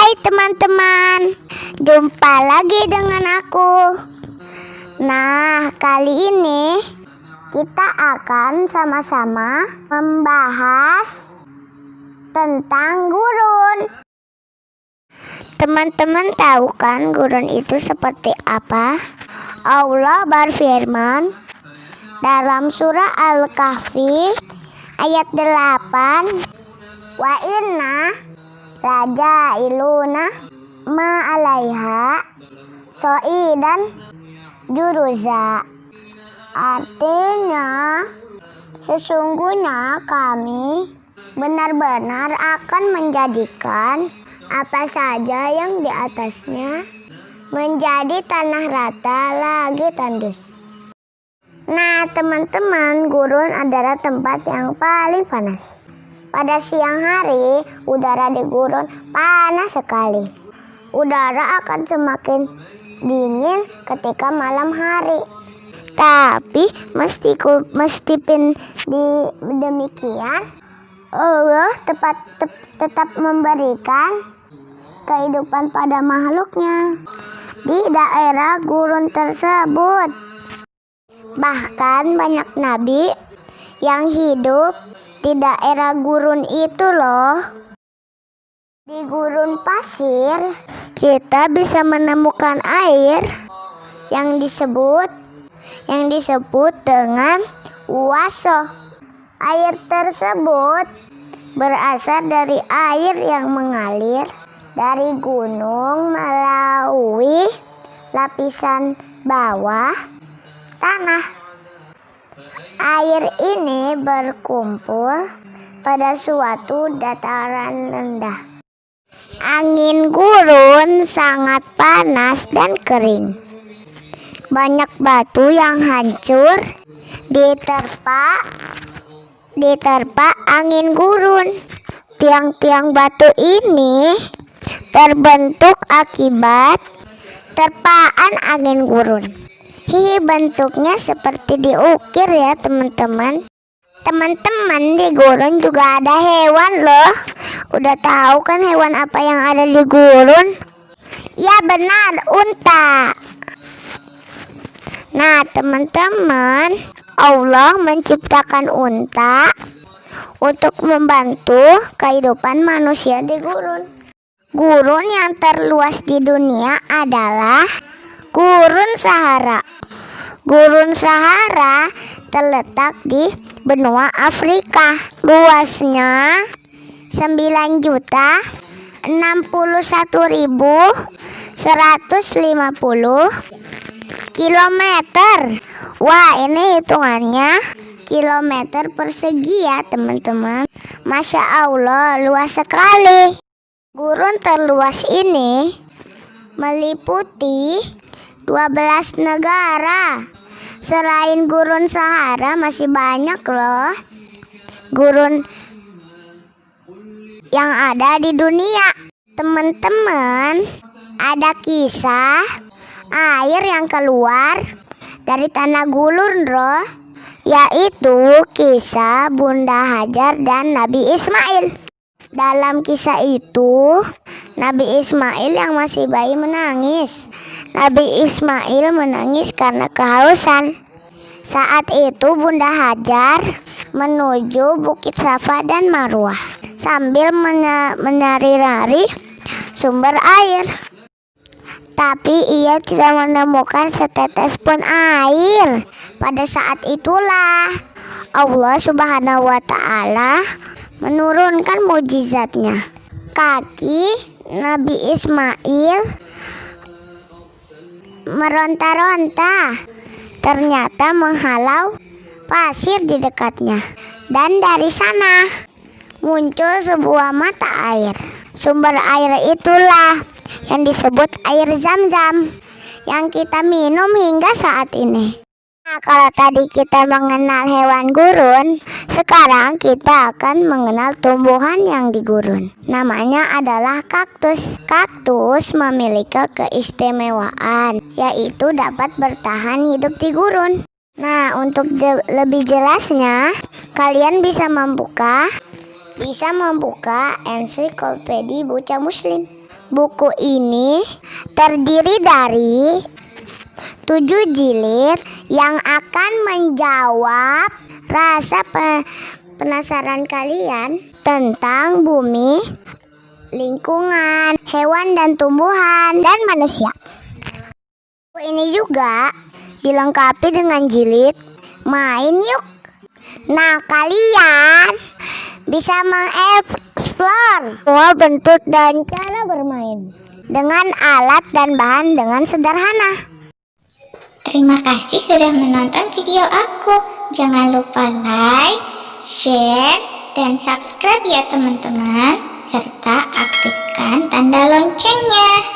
Hai teman-teman, jumpa lagi dengan aku. Nah, kali ini kita akan sama-sama membahas tentang gurun. Teman-teman tahu kan gurun itu seperti apa? Allah berfirman dalam surah Al-Kahfi ayat 8, wa inna raja iluna ma'alaiha so'idan juruza. Artinya, sesungguhnya kami benar-benar akan menjadikan apa saja yang di atasnya menjadi tanah rata lagi tandus. Nah teman-teman, gurun adalah tempat yang paling panas. Pada siang hari, udara di gurun panas sekali. Udara akan semakin dingin ketika malam hari. Tapi meskipun demikian, Allah tetap memberikan kehidupan pada makhluknya di daerah gurun tersebut. Bahkan banyak nabi yang hidup di daerah gurun itu loh. Di gurun pasir, kita bisa menemukan air yang disebut dengan uwaso. Air tersebut berasal dari air yang mengalir dari gunung melalui lapisan bawah tanah. Air ini berkumpul pada suatu dataran rendah. Angin gurun sangat panas dan kering. Banyak batu yang hancur diterpa angin gurun. Tiang-tiang batu ini terbentuk akibat terpaan angin gurun. Bentuknya seperti diukir ya teman-teman. Teman-teman, di gurun juga ada hewan loh. Udah tahu kan hewan apa yang ada di gurun? Ya benar, unta. Nah teman-teman, Allah menciptakan unta untuk membantu kehidupan manusia di gurun. Gurun yang terluas di dunia adalah Gurun Sahara. Gurun Sahara terletak di benua Afrika. Luasnya 9.061.150 kilometer. Wah, ini hitungannya kilometer persegi ya teman-teman. Masya Allah, luas sekali. Gurun terluas ini meliputi 12 negara. Selain gurun Sahara masih banyak loh gurun yang ada di dunia. Teman-teman, ada kisah air yang keluar dari tanah gurun loh, yaitu kisah Bunda Hajar dan Nabi Ismail. Dalam kisah itu, Nabi Ismail yang masih bayi menangis. Nabi Ismail menangis karena kehausan. Saat itu Bunda Hajar menuju Bukit Safa dan Marwah sambil menari-nari sumber air. Tapi ia tidak menemukan setetes pun air. Pada saat itulah Allah Subhanahu wa Ta'ala menurunkan mukjizatnya. Kaki Nabi Ismail meronta-ronta, ternyata menghalau pasir di dekatnya. Dan dari sana muncul sebuah mata air. Sumber air itulah yang disebut air Zam-Zam yang kita minum hingga saat ini. Nah, kalau tadi kita mengenal hewan gurun, sekarang kita akan mengenal tumbuhan yang di gurun. Namanya adalah kaktus. Kaktus memiliki keistimewaan, yaitu dapat bertahan hidup di gurun. Nah, untuk lebih jelasnya, kalian bisa membuka ensiklopedia Bocah Muslim. Buku ini terdiri dari 7 jilid yang akan menjawab rasa penasaran kalian tentang bumi, lingkungan, hewan dan tumbuhan, dan manusia. Buku ini juga dilengkapi dengan jilid main yuk. Nah, kalian bisa mengeksplor semua bentuk dan cara bermain dengan alat dan bahan dengan sederhana. Terima kasih sudah menonton video aku. Jangan lupa like, share, dan subscribe ya teman-teman, serta aktifkan tanda loncengnya.